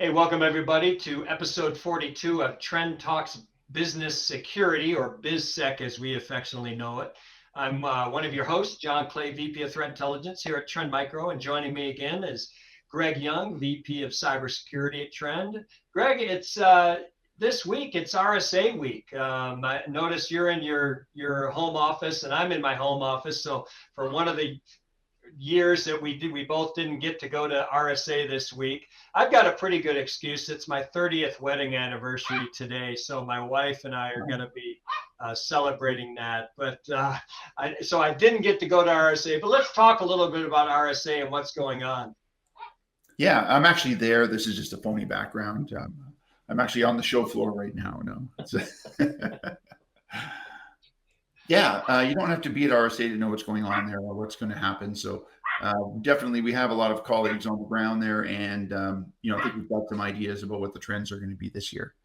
Hey, welcome everybody to episode 42 of Trend Talks Business Security, or BizSec as we affectionately know it. I'm one of your hosts, Jon Clay, VP of Threat Intelligence here at Trend Micro, and joining me again is Greg Young, VP of Cybersecurity at Trend. Greg, it's this week, it's RSA week. I notice you're in your home office and I'm in my home office. So for one of the years that we both didn't get to go to RSA this week, I've got a pretty good excuse. It's my 30th wedding anniversary today, so my wife and I are going to be celebrating that. But so I didn't get to go to RSA. But let's talk a little bit about RSA and what's going on. Yeah, I'm actually there. This is just a phony background. I'm actually on the show floor right now. No. Yeah, you don't have to be at RSA to know what's going on there or what's going to happen. So definitely we have a lot of colleagues on the ground there, and I think we've got some ideas about what the trends are going to be this year.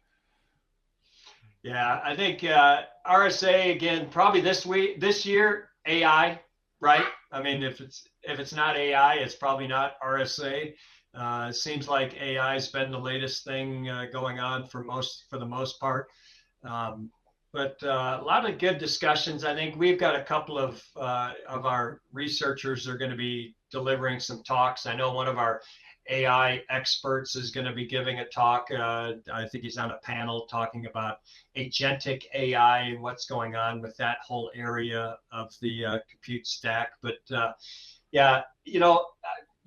Yeah, I think RSA again, probably this year, AI, right? I mean, if it's not AI, it's probably not RSA. It seems like AI has been the latest thing going on for the most part. But a lot of good discussions. I think we've got a couple of our researchers are going to be delivering some talks. I know one of our AI experts is going to be giving a talk. I think he's on a panel talking about agentic AI and what's going on with that whole area of the compute stack. But yeah,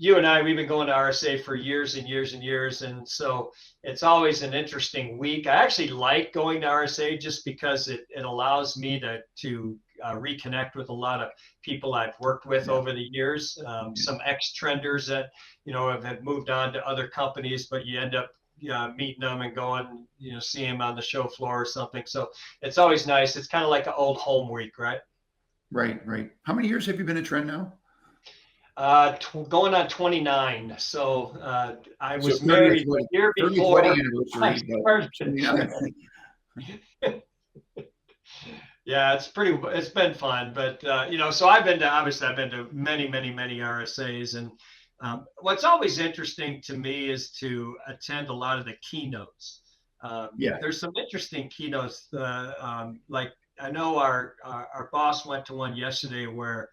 you and I, we've been going to RSA for years and years and years. And so it's always an interesting week. I actually like going to RSA just because it allows me to reconnect with a lot of people I've worked with over the years. Some ex-trenders that, have moved on to other companies, but you end up meeting them and going, see them on the show floor or something. So it's always nice. It's kind of like an old home week, right? Right. How many years have you been at Trend now? Going on 29. So I was married a year before. Yeah, it's been fun, but so I've been to many RSAs, and what's always interesting to me is to attend a lot of the keynotes. There's some interesting keynotes. Like I know our boss went to one yesterday where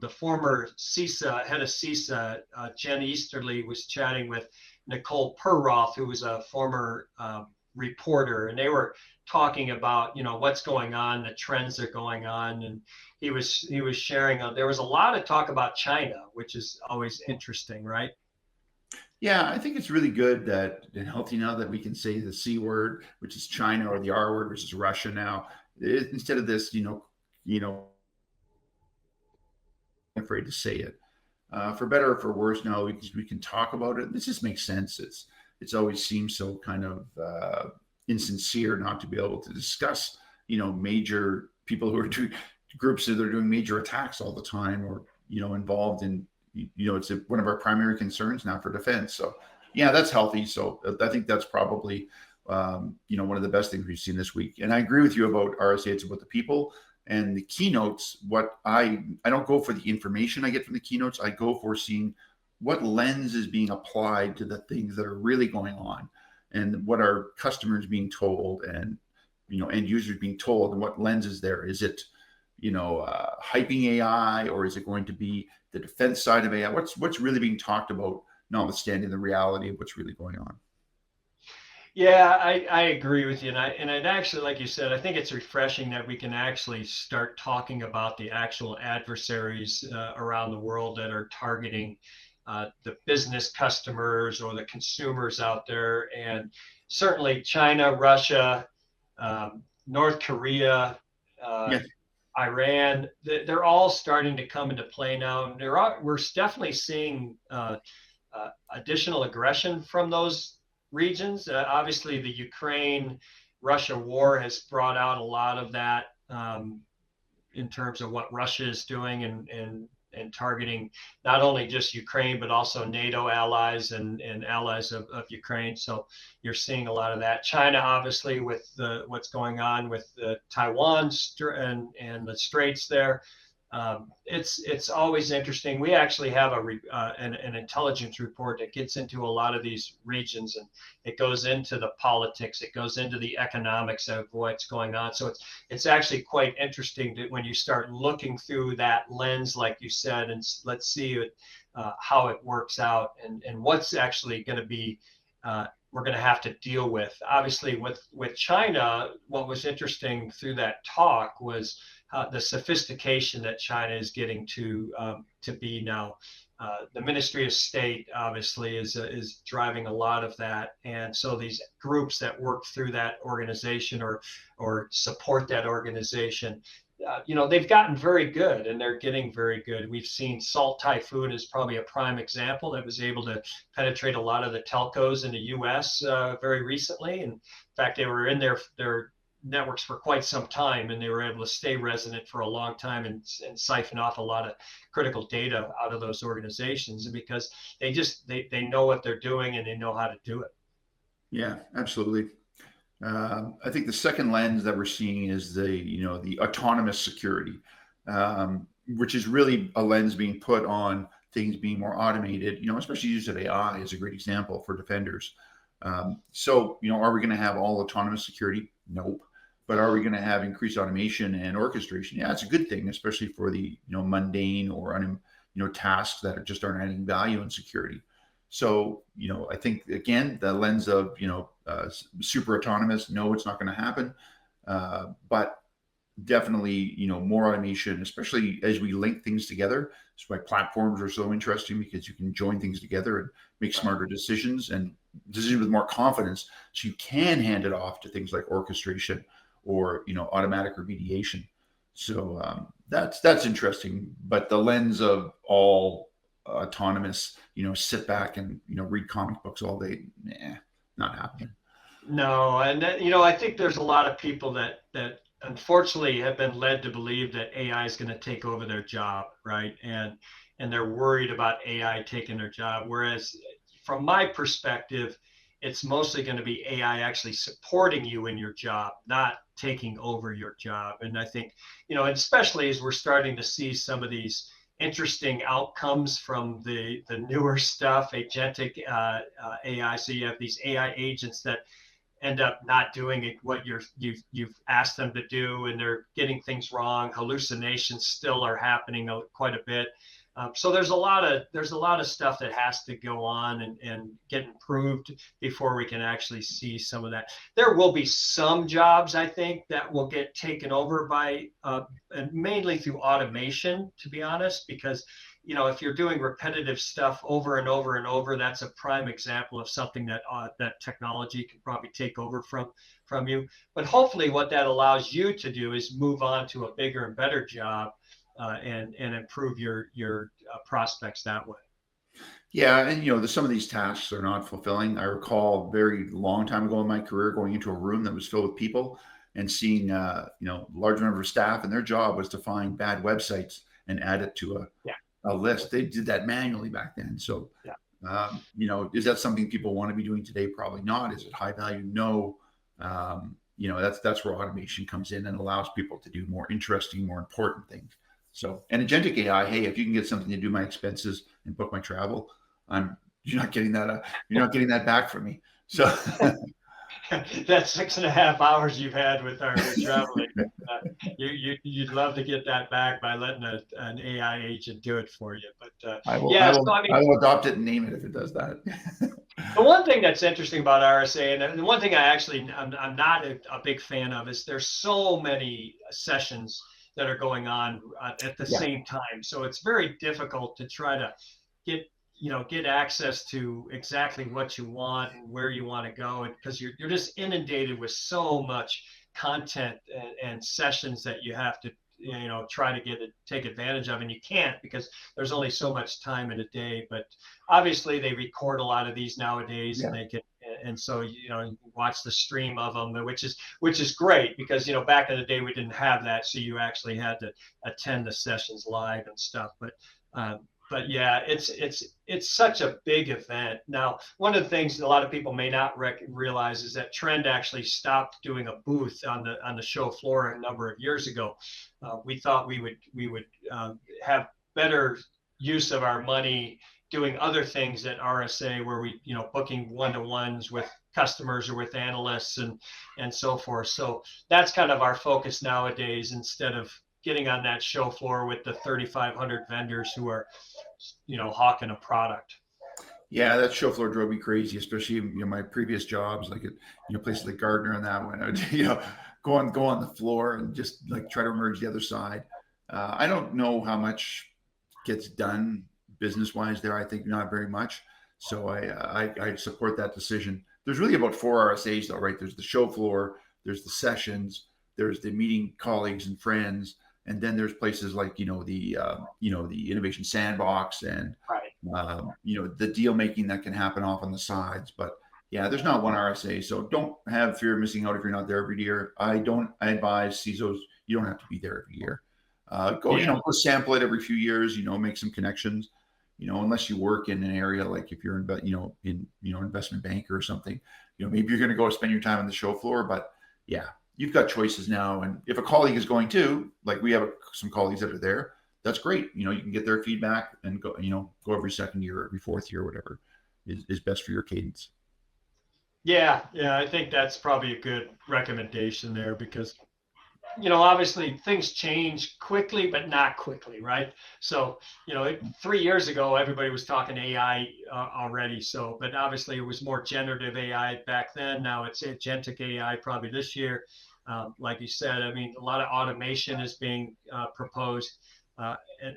the former head of CISA, Jen Easterly, was chatting with Nicole Perroth, who was a former reporter, and they were talking about what's going on, the trends that are going on, and he was sharing. There was a lot of talk about China, which is always interesting, right? Yeah, I think it's really good and healthy now that we can say the C word, which is China, or the R word, which is Russia now, instead of this, afraid to say it. For better or for worse, now we can talk about it. This just makes sense. It's always seemed so kind of insincere not to be able to discuss, major people who are doing groups that are doing major attacks all the time, or involved in, it's one of our primary concerns now for defense. So yeah, that's healthy. So I think that's probably one of the best things we've seen this week. And I agree with you about RSA. It's about the people. And the keynotes, what I don't go for the information I get from the keynotes. I go for seeing what lens is being applied to the things that are really going on, and what are customers being told, and end users being told, and what lens is there. Is it hyping AI, or is it going to be the defense side of AI? What's really being talked about, notwithstanding the reality of what's really going on? Yeah, I agree with you. And I'd actually, like you said, I think it's refreshing that we can actually start talking about the actual adversaries around the world that are targeting the business customers or the consumers out there. And certainly China, Russia, North Korea, Iran, they're all starting to come into play now. And we're definitely seeing additional aggression from those regions. Obviously, the Ukraine-Russia war has brought out a lot of that in terms of what Russia is doing and targeting not only just Ukraine, but also NATO allies and allies of Ukraine. So you're seeing a lot of that. China, obviously, with what's going on with Taiwan and the straits there. It's always interesting. We actually have an intelligence report that gets into a lot of these regions, and it goes into the politics, it goes into the economics of what's going on. So it's actually quite interesting when you start looking through that lens, like you said, and let's see how it works out, and what's actually going to be we're going to have to deal with. Obviously, with China, what was interesting through that talk was the sophistication that China is getting to be now. The Ministry of State obviously is driving a lot of that, and so these groups that work through that organization or support that organization, they've gotten very good, and they're getting very good. We've seen Salt Typhoon is probably a prime example that was able to penetrate a lot of the telcos in the U.S. Very recently. And in fact, they were in their networks for quite some time, and they were able to stay resident for a long time and siphon off a lot of critical data out of those organizations, because they know what they're doing and they know how to do it. Yeah, absolutely. I think the second lens that we're seeing is the autonomous security, which is really a lens being put on things being more automated. Especially use of AI is a great example for defenders. So are we going to have all autonomous security? Nope. But are we going to have increased automation and orchestration? Yeah, it's a good thing, especially for the mundane or tasks that just aren't adding value in security. So, I think, again, the lens of, super autonomous, no, it's not going to happen. But definitely, more automation, especially as we link things together. That's why platforms are so interesting, because you can join things together and make smarter decisions and decisions with more confidence. So you can hand it off to things like orchestration or, automatic remediation. So that's interesting. But the lens of all autonomous, sit back and read comic books all day, not happening. No, and I think there's a lot of people that unfortunately have been led to believe that AI is going to take over their job, right? And they're worried about AI taking their job. Whereas from my perspective, it's mostly going to be AI actually supporting you in your job, not taking over your job. And I think, especially as we're starting to see some of these interesting outcomes from the newer stuff, agentic AI. So you have these AI agents that end up not doing what you've asked them to do, and they're getting things wrong. Hallucinations still are happening quite a bit. So there's a lot of stuff that has to go on and get improved before we can actually see some of that. There will be some jobs, I think, that will get taken over by and mainly through automation, to be honest, because if you're doing repetitive stuff over and over and over, that's a prime example of something that technology can probably take over from you. But hopefully what that allows you to do is move on to a bigger and better job and improve your prospects that way. Yeah, and some of these tasks are not fulfilling. I recall a very long time ago in my career going into a room that was filled with people and seeing large number of staff, and their job was to find bad websites and add it to a list. They did that manually back then. So, is that something people want to be doing today? Probably not. Is it high value? No. That's where automation comes in and allows people to do more interesting, more important things. So, and agentic AI, hey, if you can get something to do my expenses and book my travel, you're not getting that back from me. So that 6.5 hours you've had with our traveling, you'd love to get that back by letting an AI agent do it for you. But I will adopt it and name it if it does that. The one thing that's interesting about RSA, and the one thing I'm not a big fan of, is there's so many sessions that are going on at the same time. So it's very difficult to try to get access to exactly what you want and where you want to go, and because you're just inundated with so much content and sessions that you have to try to take advantage of, and you can't because there's only so much time in a day. But obviously they record a lot of these nowadays, and they can, and so you watch the stream of them, which is great, because back in the day we didn't have that, so you actually had to attend the sessions live and stuff. But but yeah, it's such a big event. Now, one of the things a lot of people may not realize is that Trend actually stopped doing a booth on the show floor a number of years ago. We thought we would have better use of our money doing other things at RSA, where we booking one-to-ones with customers or with analysts and so forth. So that's kind of our focus nowadays, instead of getting on that show floor with the 3,500 vendors who are, hawking a product. Yeah, that show floor drove me crazy, especially my previous jobs, like at places like Gardner and that one. I'd go on the floor and just like try to emerge the other side. I don't know how much gets done business wise there. I think not very much. So I support that decision. There's really about 4 RSAs though, right? There's the show floor, there's the sessions, there's the meeting colleagues and friends, and then there's places like the innovation sandbox and Right. the deal making that can happen off on the sides. But yeah, there's not one RSA, so don't have fear of missing out if you're not there every year. I advise CISOs, you don't have to be there every year. Go sample it every few years. Make some connections. Unless you work in an area like if you're in investment banker or something, maybe you're going to go spend your time on the show floor. But yeah, you've got choices now, and if a colleague is going to, like we have some colleagues that are there, that's great. You can get their feedback and go every second year, every fourth year, whatever is best for your cadence. Yeah, I think that's probably a good recommendation there, because obviously things change quickly, but not quickly, right? So 3 years ago everybody was talking AI already. So, but obviously it was more generative AI back then. Now it's agentic AI probably this year. Like you said, I mean, a lot of automation is being proposed.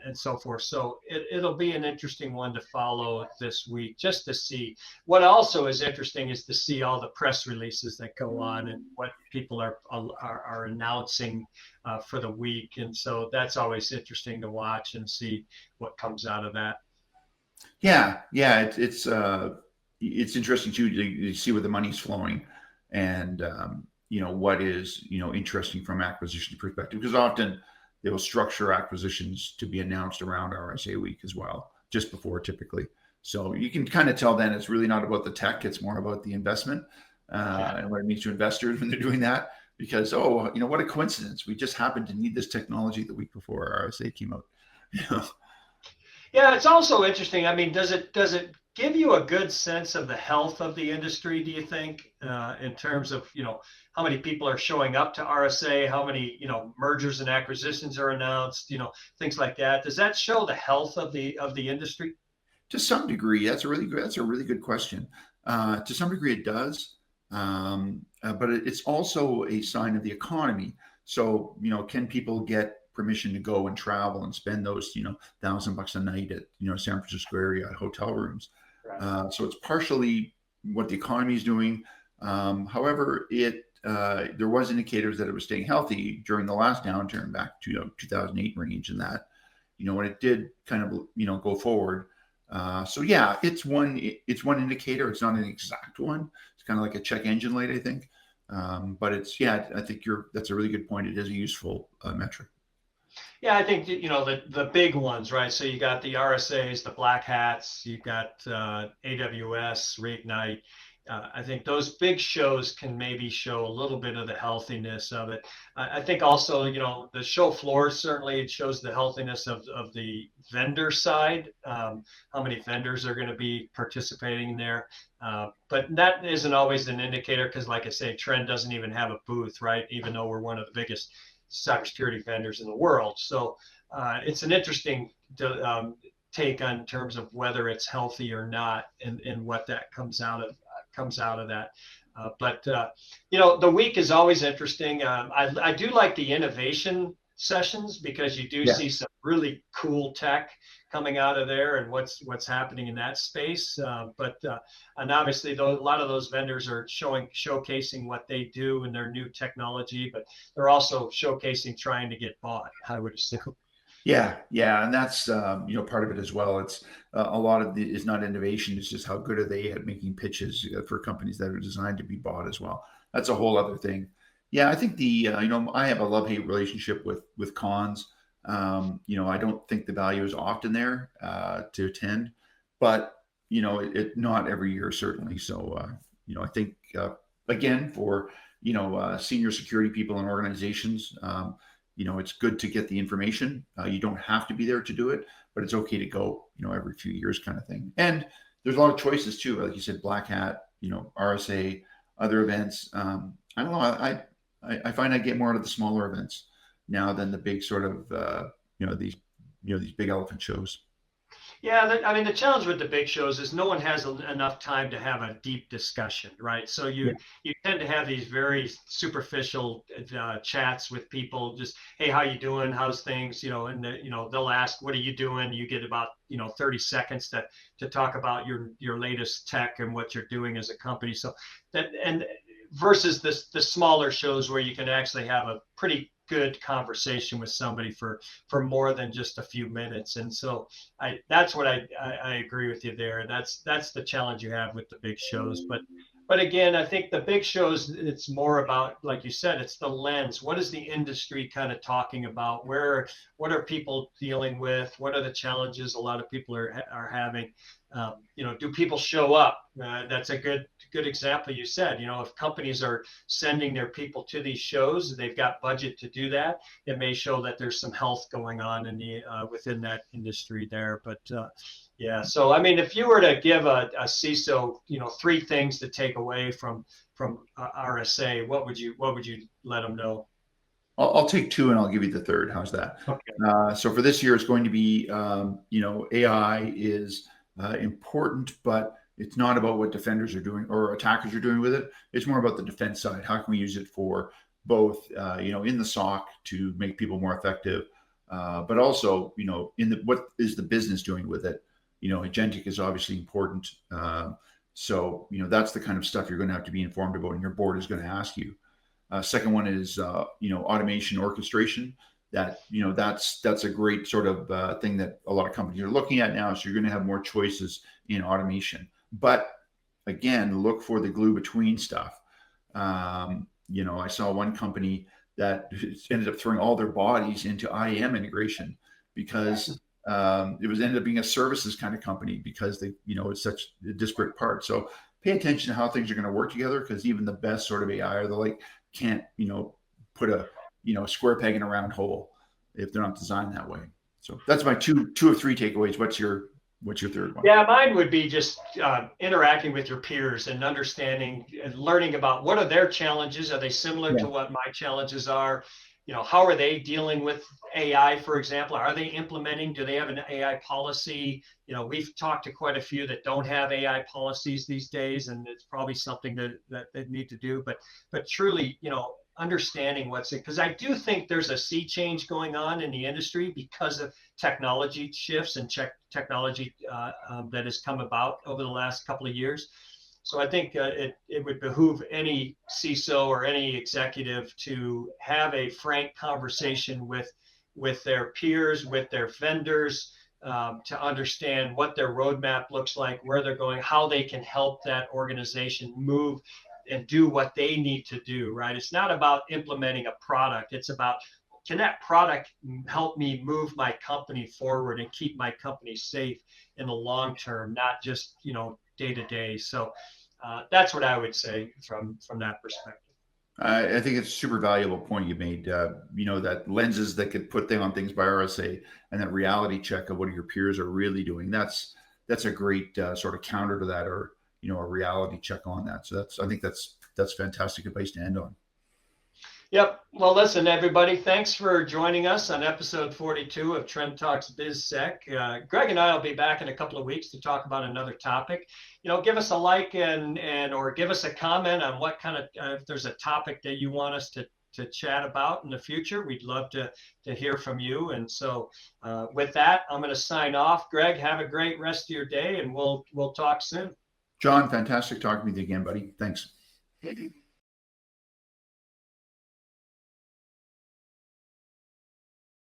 And so forth. So it'll be an interesting one to follow this week, just to see. What also is interesting is to see all the press releases that go on and what people are announcing for the week. And so that's always interesting to watch and see what comes out of that. Yeah, it's interesting too to see where the money's flowing, and what is interesting from acquisition perspective, because often they will structure acquisitions to be announced around RSA week as well, just before typically. So you can kind of tell then it's really not about the tech; it's more about the investment and what it means to investors when they're doing that. Because what a coincidence! We just happened to need this technology the week before RSA came out. Yeah, it's also interesting. I mean, does it give you a good sense of the health of the industry, do you think, in terms of, how many people are showing up to RSA, how many, mergers and acquisitions are announced, things like that? Does that show the health of the industry? To some degree, that's a really good question. To some degree, it does, but it's also a sign of the economy. So, can people get permission to go and travel and spend those, $1,000 a night at, San Francisco area hotel rooms? Right. So it's partially what the economy is doing. However, there was indicators that it was staying healthy during the last downturn back to 2008 range, and that when it did kind of go forward. So yeah, it's one indicator. It's not an exact one. It's kind of like a check engine light, I think. But I think that's a really good point. It is a useful metric. Yeah, I think the big ones, right? So you got the RSAs, the Black Hats, you got AWS, Reignite. I think those big shows can maybe show a little bit of the healthiness of it. I think also, the show floor, certainly it shows the healthiness of the vendor side, how many vendors are going to be participating there. But that isn't always an indicator, because like I say, Trend doesn't even have a booth, right? Even though we're one of the biggest cybersecurity vendors in the world. So it's an interesting take on terms of whether it's healthy or not, and what that comes out of that. But the week is always interesting. I do like the innovation sessions, because you do see some really cool tech coming out of there and what's happening in that space. And obviously a lot of those vendors are showcasing what they do and their new technology, but they're also showcasing trying to get bought, I would assume. Yeah, and that's part of it as well. It's a lot of is not innovation; it's just how good are they at making pitches for companies that are designed to be bought as well. That's a whole other thing. Yeah, I think I have a love-hate relationship with cons. I don't think the value is often there to attend, but not every year certainly. So I think again for senior security people in organizations, it's good to get the information. You don't have to be there to do it, but it's okay to go, every few years kind of thing. And there's a lot of choices too, like you said, Black Hat, RSA, other events. I don't know. I find I get more out of the smaller events now than the big sort of these big elephant shows. Yeah, I mean, the challenge with the big shows is no one has enough time to have a deep discussion, right? So Yeah. you tend to have these very superficial chats with people. Just, hey, how you doing? How's things? And they'll ask, what are you doing? You get about 30 seconds to talk about your latest tech and what you're doing as a company. So that and versus the smaller shows where you can actually have a pretty good conversation with somebody for more than just a few minutes. And so that's what I agree with you there. That's the challenge you have with the big shows. But again, I think the big shows, it's more about, like you said, it's the lens. What is the industry kind of talking about? What are people dealing with? What are the challenges a lot of people are having? Do people show up? That's a good example. You said, if companies are sending their people to these shows, they've got budget to do that. It may show that there's some health going on in the within that industry there. But yeah, so I mean, if you were to give a CISO, 3 things to take away from RSA, what would you let them know? I'll take 2 and I'll give you the third. How's that? Okay. So for this year, it's going to be, AI is important, but it's not about what defenders are doing or attackers are doing with it. It's more about the defense side. How can we use it for both, in the SOC to make people more effective, but also, what is the business doing with it? Agentic is obviously important. So, that's the kind of stuff you're going to have to be informed about, and your board is going to ask you. Second one is, automation orchestration. That's a great sort of thing that a lot of companies are looking at now. So you're going to have more choices in automation. But again, look for the glue between stuff. I saw one company that ended up throwing all their bodies into IAM integration because it was ended up being a services kind of company because they, it's such a disparate part. So pay attention to how things are going to work together, because even the best sort of AI or the like can't, put a square peg in a round hole if they're not designed that way. So that's my two of 3 takeaways. What's your third one? Yeah, mine would be just interacting with your peers and understanding and learning about what are their challenges. Are they similar to what my challenges are? How are they dealing with AI, for example? Are they implementing? Do they have an AI policy? We've talked to quite a few that don't have AI policies these days, and it's probably something that they need to do. But truly, understanding what's it, because I do think there's a sea change going on in the industry because of technology shifts and technology that has come about over the last couple of years. So I think it would behoove any CISO or any executive to have a frank conversation with their peers, with their vendors, to understand what their roadmap looks like, where they're going, how they can help that organization move and do what they need to do, right? It's not about implementing a product. It's about, can that product help me move my company forward and keep my company safe in the long term, not just, day to day. So that's what I would say from that perspective. I think it's a super valuable point you made. That lenses that could put on things by RSA and that reality check of what your peers are really doing. That's a great sort of counter to that, or a reality check on that. So I think that's fantastic advice to end on. Yep. Well, listen, everybody, thanks for joining us on episode 42 of Trend Talks BizSec. Greg and I will be back in a couple of weeks to talk about another topic. Give us a like and or give us a comment on what kind of, if there's a topic that you want us to chat about in the future. We'd love to hear from you. And so with that, I'm going to sign off. Greg, have a great rest of your day, and we'll talk soon. Jon, fantastic talking with you again, buddy. Thanks.